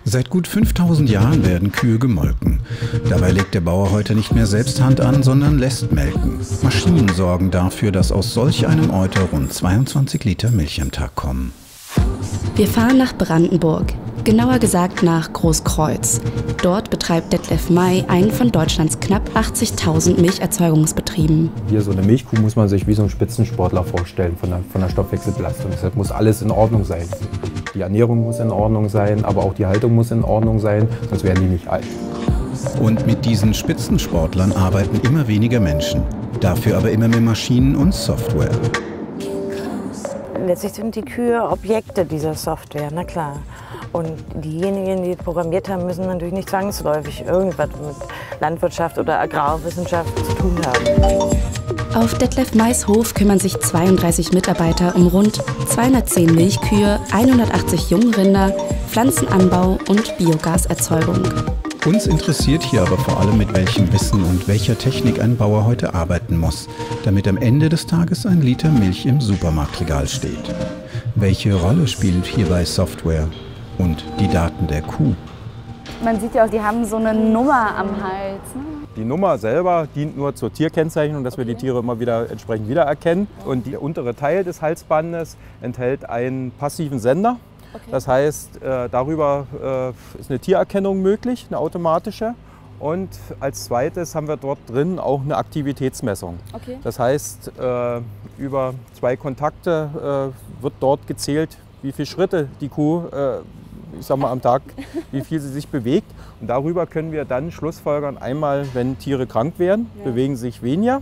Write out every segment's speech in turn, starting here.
Seit gut 5000 Jahren werden Kühe gemolken. Dabei legt der Bauer heute nicht mehr selbst Hand an, sondern lässt melken. Maschinen sorgen dafür, dass aus solch einem Euter rund 22 Liter Milch am Tag kommen. Wir fahren nach Brandenburg, genauer gesagt nach Großkreuz. Dort betreibt Detlef May einen von Deutschlands knapp 80.000 Milcherzeugungsbetrieben. Hier so eine Milchkuh muss man sich wie so ein Spitzensportler vorstellen von der Stoffwechselbelastung. Deshalb muss alles in Ordnung sein. Die Ernährung muss in Ordnung sein, aber auch die Haltung muss in Ordnung sein, sonst werden die nicht alt. Und mit diesen Spitzensportlern arbeiten immer weniger Menschen. Dafür aber immer mehr Maschinen und Software. Letztlich sind die Kühe Objekte dieser Software, na klar. Und diejenigen, die programmiert haben, müssen natürlich nicht zwangsläufig irgendwas mit Landwirtschaft oder Agrarwissenschaft zu tun haben. Auf Detlef Mays Hof kümmern sich 32 Mitarbeiter um rund 210 Milchkühe, 180 Jungrinder, Pflanzenanbau und Biogaserzeugung. Uns interessiert hier aber vor allem, mit welchem Wissen und welcher Technik ein Bauer heute arbeiten muss, damit am Ende des Tages ein Liter Milch im Supermarktregal steht. Welche Rolle spielt hierbei Software und die Daten der Kuh? Man sieht ja auch, die haben so eine Nummer am Hals. Ne? Die Nummer selber dient nur zur Tierkennzeichnung, dass wir die Tiere immer wieder entsprechend wiedererkennen. Und der untere Teil des Halsbandes enthält einen passiven Sender. Okay. Das heißt, darüber ist eine Tiererkennung möglich, eine automatische. Und als zweites haben wir dort drin auch eine Aktivitätsmessung. Okay. Das heißt, über 2 Kontakte wird dort gezählt, wie viele Schritte die Kuh, ich sag mal am Tag, wie viel sie sich bewegt. Und darüber können wir dann schlussfolgern, einmal, wenn Tiere krank werden, bewegen sie sich weniger.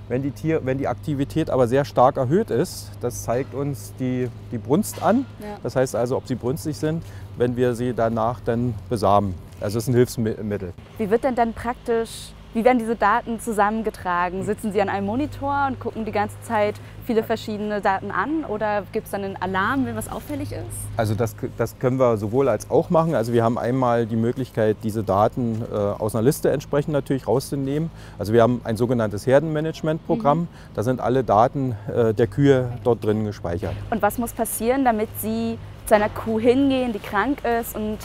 Wenn die Aktivität aber sehr stark erhöht ist, das zeigt uns die Brunst an. Ja. Das heißt also, ob sie brünstig sind, wenn wir sie danach dann besamen. Also es ist ein Hilfsmittel. Wie wird denn dann praktisch, wie werden diese Daten zusammengetragen? Sitzen Sie an einem Monitor und gucken die ganze Zeit viele verschiedene Daten an? Oder gibt es dann einen Alarm, wenn was auffällig ist? Also das können wir sowohl als auch machen. Also wir haben einmal die Möglichkeit, diese Daten aus einer Liste entsprechend natürlich rauszunehmen. Also wir haben ein sogenanntes Herdenmanagementprogramm. Da sind alle Daten der Kühe dort drin gespeichert. Und was muss passieren, damit Sie zu einer Kuh hingehen, die krank ist und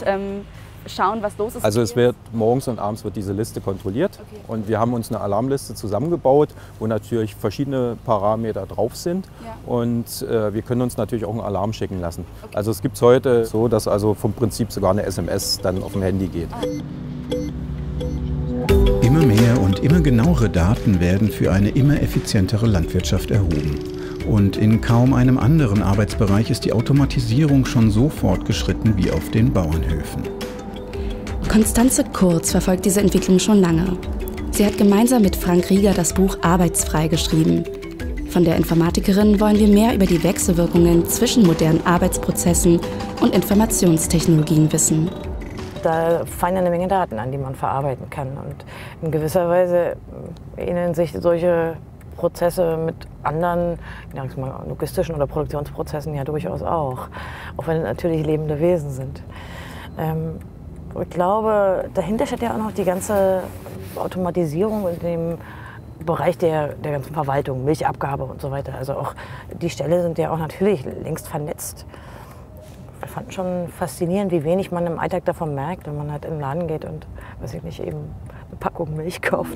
schauen, was los ist? Also es wird morgens und abends wird diese Liste kontrolliert. Okay. Und wir haben uns eine Alarmliste zusammengebaut, wo natürlich verschiedene Parameter drauf sind. Ja. Und wir können uns natürlich auch einen Alarm schicken lassen. Okay. Also es gibt es heute so, dass also vom Prinzip sogar eine SMS dann auf dem Handy geht. Immer mehr und immer genauere Daten werden für eine immer effizientere Landwirtschaft erhoben. Und in kaum einem anderen Arbeitsbereich ist die Automatisierung schon so fortgeschritten wie auf den Bauernhöfen. Konstanze Kurz verfolgt diese Entwicklung schon lange. Sie hat gemeinsam mit Frank Rieger das Buch Arbeitsfrei geschrieben. Von der Informatikerin wollen wir mehr über die Wechselwirkungen zwischen modernen Arbeitsprozessen und Informationstechnologien wissen. Da fallen eine Menge Daten an, die man verarbeiten kann. Und in gewisser Weise ähneln sich solche Prozesse mit anderen logistischen oder Produktionsprozessen ja durchaus auch wenn es natürlich lebende Wesen sind. Ich glaube, dahinter steht ja auch noch die ganze Automatisierung in dem Bereich der ganzen Verwaltung, Milchabgabe und so weiter. Also auch die Ställe sind ja auch natürlich längst vernetzt. Wir fanden schon faszinierend, wie wenig man im Alltag davon merkt, wenn man halt in den Laden geht und, weiß ich nicht, eben eine Packung Milch kauft.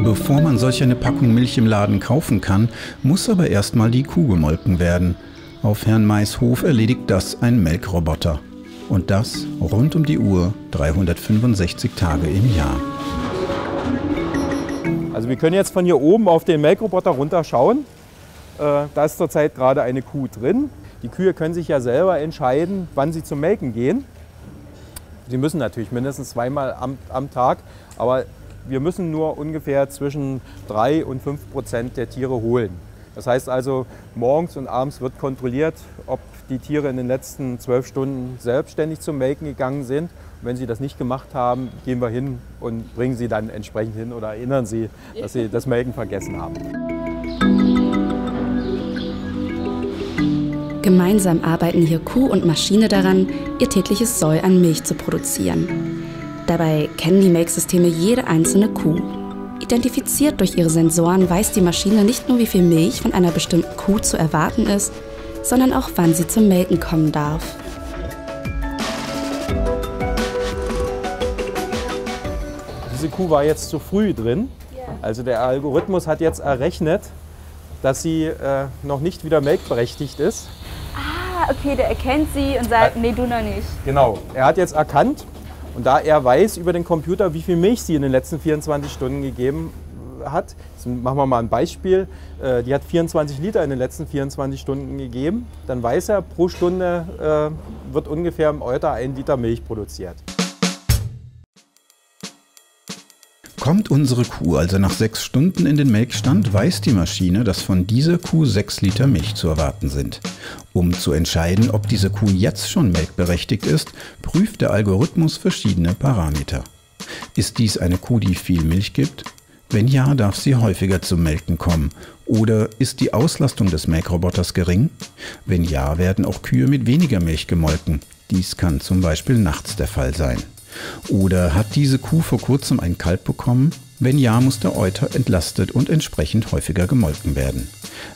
Bevor man solch eine Packung Milch im Laden kaufen kann, muss aber erstmal die Kuh gemolken werden. Auf Herrn Mays Hof erledigt das ein Melkroboter. Und das rund um die Uhr, 365 Tage im Jahr. Also wir können jetzt von hier oben auf den Melkroboter runterschauen. Da ist zurzeit gerade eine Kuh drin. Die Kühe können sich ja selber entscheiden, wann sie zum Melken gehen. Sie müssen natürlich mindestens 2-mal am Tag, aber wir müssen nur ungefähr zwischen 3 und 5% der Tiere holen. Das heißt also, morgens und abends wird kontrolliert, ob die Tiere in den letzten 12 Stunden selbstständig zum Melken gegangen sind. Und wenn sie das nicht gemacht haben, gehen wir hin und bringen sie dann entsprechend hin oder erinnern sie, dass sie das Melken vergessen haben. Gemeinsam arbeiten hier Kuh und Maschine daran, ihr tägliches Soll an Milch zu produzieren. Dabei kennen die Melksysteme jede einzelne Kuh, Identifiziert durch ihre Sensoren weiß die Maschine nicht nur, wie viel Milch von einer bestimmten Kuh zu erwarten ist, sondern auch, wann sie zum Melken kommen darf. Diese Kuh war jetzt zu früh drin. Also der Algorithmus hat jetzt errechnet, dass sie noch nicht wieder melkberechtigt ist. Ah, okay, der erkennt sie und sagt, nee, du noch nicht. Genau, er hat jetzt erkannt und da er weiß über den Computer, wie viel Milch sie in den letzten 24 Stunden gegeben hat, jetzt machen wir mal ein Beispiel, die hat 24 Liter in den letzten 24 Stunden gegeben, dann weiß er, pro Stunde wird ungefähr im Euter 1 Liter Milch produziert. Kommt unsere Kuh also nach 6 Stunden in den Melkstand, weiß die Maschine, dass von dieser Kuh 6 Liter Milch zu erwarten sind. Um zu entscheiden, ob diese Kuh jetzt schon melkberechtigt ist, prüft der Algorithmus verschiedene Parameter. Ist dies eine Kuh, die viel Milch gibt? Wenn ja, darf sie häufiger zum Melken kommen. Oder ist die Auslastung des Melkroboters gering? Wenn ja, werden auch Kühe mit weniger Milch gemolken. Dies kann zum Beispiel nachts der Fall sein. Oder hat diese Kuh vor kurzem ein Kalb bekommen? Wenn ja, muss der Euter entlastet und entsprechend häufiger gemolken werden.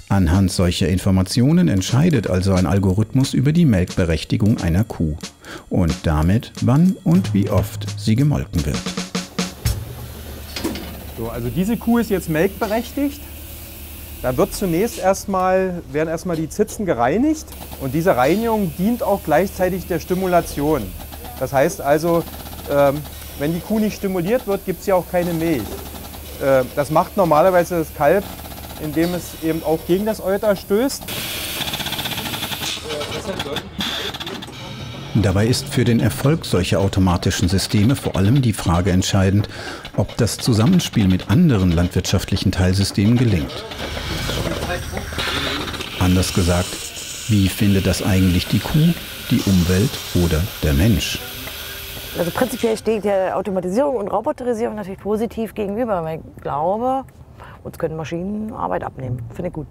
Anhand solcher Informationen entscheidet also ein Algorithmus über die Melkberechtigung einer Kuh und damit, wann und wie oft sie gemolken wird. So, also diese Kuh ist jetzt melkberechtigt. Da wird werden erstmal die Zitzen gereinigt und diese Reinigung dient auch gleichzeitig der Stimulation. Das heißt also, wenn die Kuh nicht stimuliert wird, gibt es ja auch keine Milch. Das macht normalerweise das Kalb, indem es eben auch gegen das Euter stößt. Dabei ist für den Erfolg solcher automatischen Systeme vor allem die Frage entscheidend, ob das Zusammenspiel mit anderen landwirtschaftlichen Teilsystemen gelingt. Anders gesagt, wie findet das eigentlich die Kuh, die Umwelt oder der Mensch? Also prinzipiell steht der Automatisierung und Roboterisierung natürlich positiv gegenüber, weil ich glaube, uns können Maschinen Arbeit abnehmen. Finde ich gut.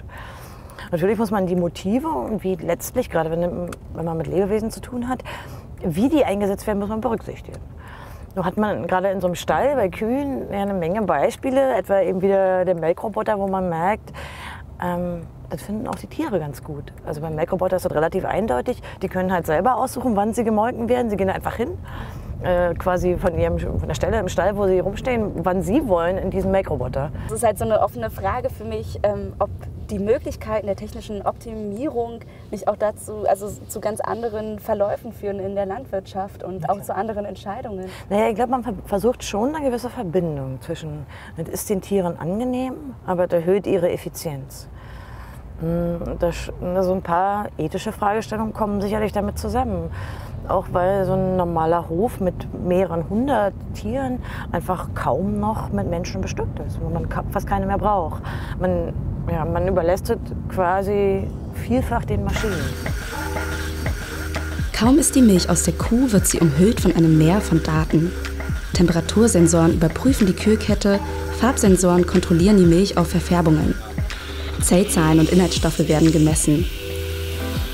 Natürlich muss man die Motive und wie letztlich, gerade wenn man mit Lebewesen zu tun hat, wie die eingesetzt werden, muss man berücksichtigen. Nun hat man gerade in so einem Stall bei Kühen eine Menge Beispiele, etwa eben wieder der Melkroboter, wo man merkt, das finden auch die Tiere ganz gut. Also beim Melkroboter ist das relativ eindeutig. Die können halt selber aussuchen, wann sie gemolken werden. Sie gehen einfach hin, quasi von der Stelle im Stall, wo sie rumstehen, wann sie wollen in diesem Melkroboter. Das ist halt so eine offene Frage für mich, ob die Möglichkeiten der technischen Optimierung nicht auch dazu, also zu ganz anderen Verläufen führen in der Landwirtschaft und auch zu anderen Entscheidungen. Naja, ich glaube, man versucht schon eine gewisse Verbindung zwischen, das ist den Tieren angenehm, aber das erhöht ihre Effizienz. So ein paar ethische Fragestellungen kommen sicherlich damit zusammen. Auch weil so ein normaler Hof mit mehreren 100 Tieren einfach kaum noch mit Menschen bestückt ist, wo man fast keine mehr braucht. Man überlässt es quasi vielfach den Maschinen. Kaum ist die Milch aus der Kuh, wird sie umhüllt von einem Meer von Daten. Temperatursensoren überprüfen die Kühlkette, Farbsensoren kontrollieren die Milch auf Verfärbungen. Zellzahlen und Inhaltsstoffe werden gemessen.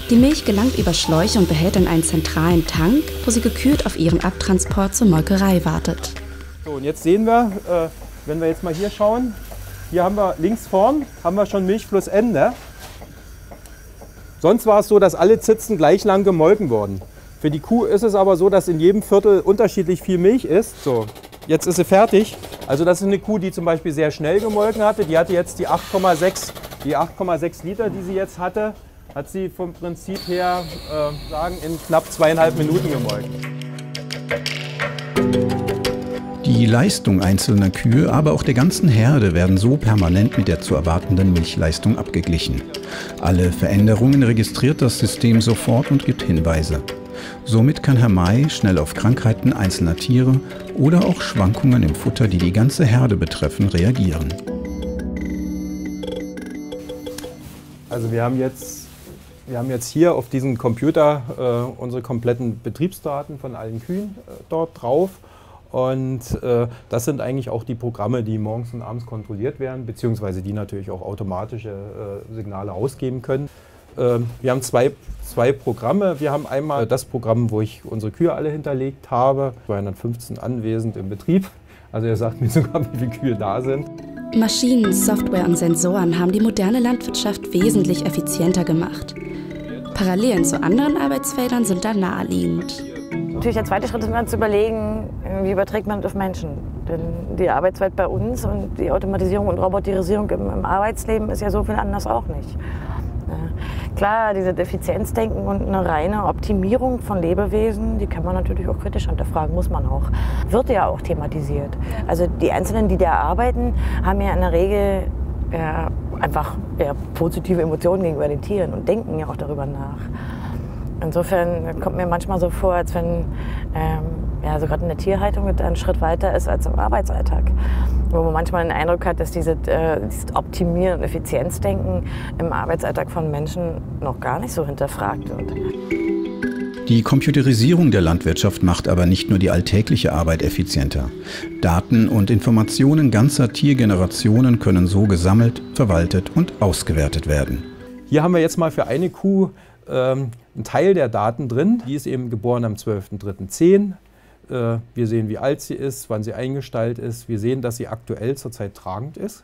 Die Milch gelangt über Schläuche und behält in einen zentralen Tank, wo sie gekühlt auf ihren Abtransport zur Molkerei wartet. So, und jetzt sehen wir, wenn wir jetzt mal hier schauen, hier haben wir links vorn schon Milchflussende. Sonst war es so, dass alle Zitzen gleich lang gemolken wurden. Für die Kuh ist es aber so, dass in jedem Viertel unterschiedlich viel Milch ist. So, jetzt ist sie fertig. Also das ist eine Kuh, die zum Beispiel sehr schnell gemolken hatte. Die hatte jetzt die 8,6 Liter, die sie jetzt hatte, hat sie vom Prinzip her in knapp 2,5 Minuten gemolken. Die Leistung einzelner Kühe, aber auch der ganzen Herde werden so permanent mit der zu erwartenden Milchleistung abgeglichen. Alle Veränderungen registriert das System sofort und gibt Hinweise. Somit kann Herr May schnell auf Krankheiten einzelner Tiere oder auch Schwankungen im Futter, die die ganze Herde betreffen, reagieren. Also wir haben jetzt hier auf diesem Computer unsere kompletten Betriebsdaten von allen Kühen dort drauf. Und das sind eigentlich auch die Programme, die morgens und abends kontrolliert werden, beziehungsweise die natürlich auch automatische Signale ausgeben können. Wir haben zwei Programme. Wir haben einmal das Programm, wo ich unsere Kühe alle hinterlegt habe, 215 anwesend im Betrieb. Also er sagt mir sogar, wie viele Kühe da sind. Maschinen, Software und Sensoren haben die moderne Landwirtschaft wesentlich effizienter gemacht. Parallelen zu anderen Arbeitsfeldern sind da naheliegend. Natürlich der zweite Schritt ist mal zu überlegen, wie überträgt man das auf Menschen. Denn die Arbeitswelt bei uns und die Automatisierung und Roboterisierung im Arbeitsleben ist ja so viel anders auch nicht. Klar, diese Effizienzdenken und eine reine Optimierung von Lebewesen, die kann man natürlich auch kritisch hinterfragen, muss man auch. Wird ja auch thematisiert. Also die Einzelnen, die da arbeiten, haben ja in der Regel einfach positive Emotionen gegenüber den Tieren und denken ja auch darüber nach. Insofern kommt mir manchmal so vor, als wenn so gerade in der Tierhaltung ein Schritt weiter ist als im Arbeitsalltag. Wo man manchmal den Eindruck hat, dass dieses Optimieren und Effizienzdenken im Arbeitsalltag von Menschen noch gar nicht so hinterfragt wird. Die Computerisierung der Landwirtschaft macht aber nicht nur die alltägliche Arbeit effizienter. Daten und Informationen ganzer Tiergenerationen können so gesammelt, verwaltet und ausgewertet werden. Hier haben wir jetzt mal für eine Kuh einen Teil der Daten drin. Die ist eben geboren am 12.03.10. Wir sehen, wie alt sie ist, wann sie eingestallt ist. Wir sehen, dass sie aktuell zurzeit tragend ist.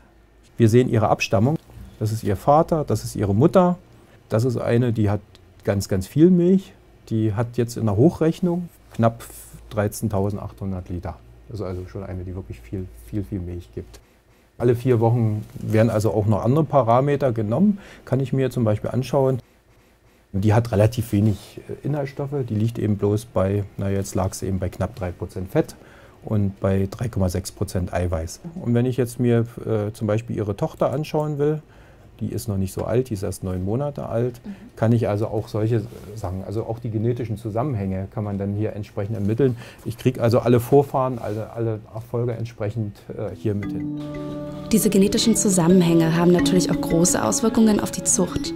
Wir sehen ihre Abstammung. Das ist ihr Vater, das ist ihre Mutter. Das ist eine, die hat ganz, ganz viel Milch. Die hat jetzt in der Hochrechnung knapp 13.800 Liter. Das ist also schon eine, die wirklich viel Milch gibt. Alle 4 Wochen werden also auch noch andere Parameter genommen. Kann ich mir zum Beispiel anschauen. Die hat relativ wenig Inhaltsstoffe. Die liegt eben bloß bei, jetzt lag sie eben bei knapp 3% Fett und bei 3,6% Eiweiß. Und wenn ich jetzt mir zum Beispiel ihre Tochter anschauen will, die ist noch nicht so alt, die ist erst 9 Monate alt, kann ich also auch solche Sachen, also auch die genetischen Zusammenhänge kann man dann hier entsprechend ermitteln. Ich kriege also alle Vorfahren, also alle Nachfolger entsprechend hier mit hin. Diese genetischen Zusammenhänge haben natürlich auch große Auswirkungen auf die Zucht.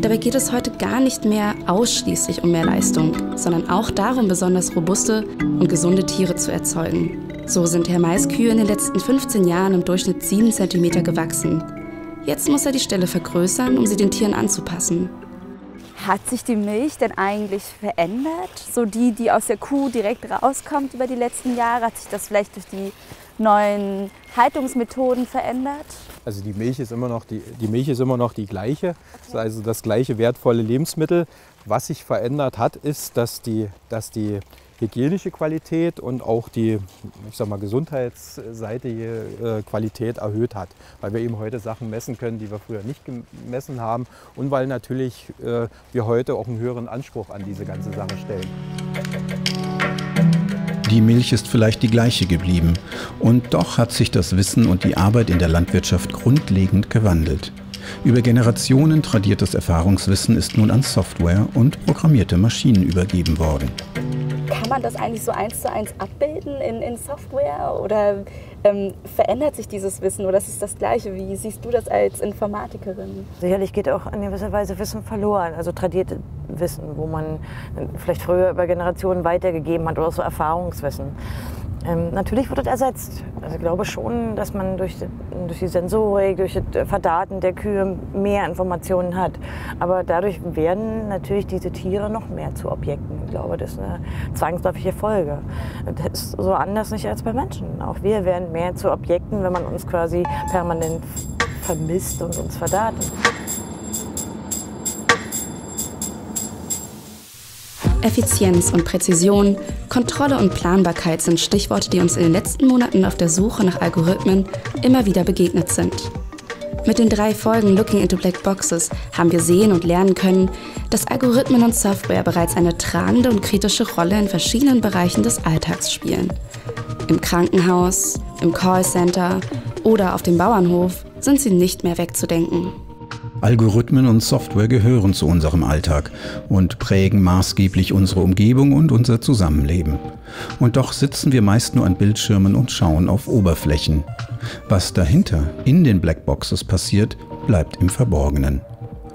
Dabei geht es heute gar nicht mehr ausschließlich um mehr Leistung, sondern auch darum, besonders robuste und gesunde Tiere zu erzeugen. So sind Herr Mais Kühe in den letzten 15 Jahren im Durchschnitt 7 cm gewachsen. Jetzt muss er die Ställe vergrößern, um sie den Tieren anzupassen. Hat sich die Milch denn eigentlich verändert? So die aus der Kuh direkt rauskommt über die letzten Jahre? Hat sich das vielleicht durch die neuen Haltungsmethoden verändert? Also die Milch ist immer noch die gleiche, okay. Also das gleiche wertvolle Lebensmittel. Was sich verändert hat, ist, dass die hygienische Qualität und auch die, gesundheitsseitige Qualität erhöht hat. Weil wir eben heute Sachen messen können, die wir früher nicht gemessen haben und weil natürlich wir heute auch einen höheren Anspruch an diese ganze Sache stellen. Die Milch ist vielleicht die gleiche geblieben und doch hat sich das Wissen und die Arbeit in der Landwirtschaft grundlegend gewandelt. Über Generationen tradiertes Erfahrungswissen ist nun an Software und programmierte Maschinen übergeben worden. Kann man das eigentlich so 1:1 abbilden in Software oder verändert sich dieses Wissen oder ist es das Gleiche? Wie siehst du das als Informatikerin? Sicherlich geht auch in gewisser Weise Wissen verloren, also tradierte Wissen, wo man vielleicht früher über Generationen weitergegeben hat oder so Erfahrungswissen. Natürlich wird es ersetzt. Also ich glaube schon, dass man durch die Sensorik, durch das Verdaten der Kühe mehr Informationen hat. Aber dadurch werden natürlich diese Tiere noch mehr zu Objekten. Ich glaube, das ist eine zwangsläufige Folge. Das ist so anders nicht als bei Menschen. Auch wir werden mehr zu Objekten, wenn man uns quasi permanent vermisst und uns verdatet. Effizienz und Präzision, Kontrolle und Planbarkeit sind Stichworte, die uns in den letzten Monaten auf der Suche nach Algorithmen immer wieder begegnet sind. Mit den 3 Folgen Looking into Black Boxes haben wir sehen und lernen können, dass Algorithmen und Software bereits eine tragende und kritische Rolle in verschiedenen Bereichen des Alltags spielen. Im Krankenhaus, im Callcenter oder auf dem Bauernhof sind sie nicht mehr wegzudenken. Algorithmen und Software gehören zu unserem Alltag und prägen maßgeblich unsere Umgebung und unser Zusammenleben. Und doch sitzen wir meist nur an Bildschirmen und schauen auf Oberflächen. Was dahinter, in den Blackboxes passiert, bleibt im Verborgenen.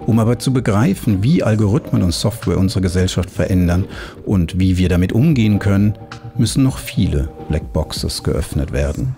Um aber zu begreifen, wie Algorithmen und Software unsere Gesellschaft verändern und wie wir damit umgehen können, müssen noch viele Blackboxes geöffnet werden.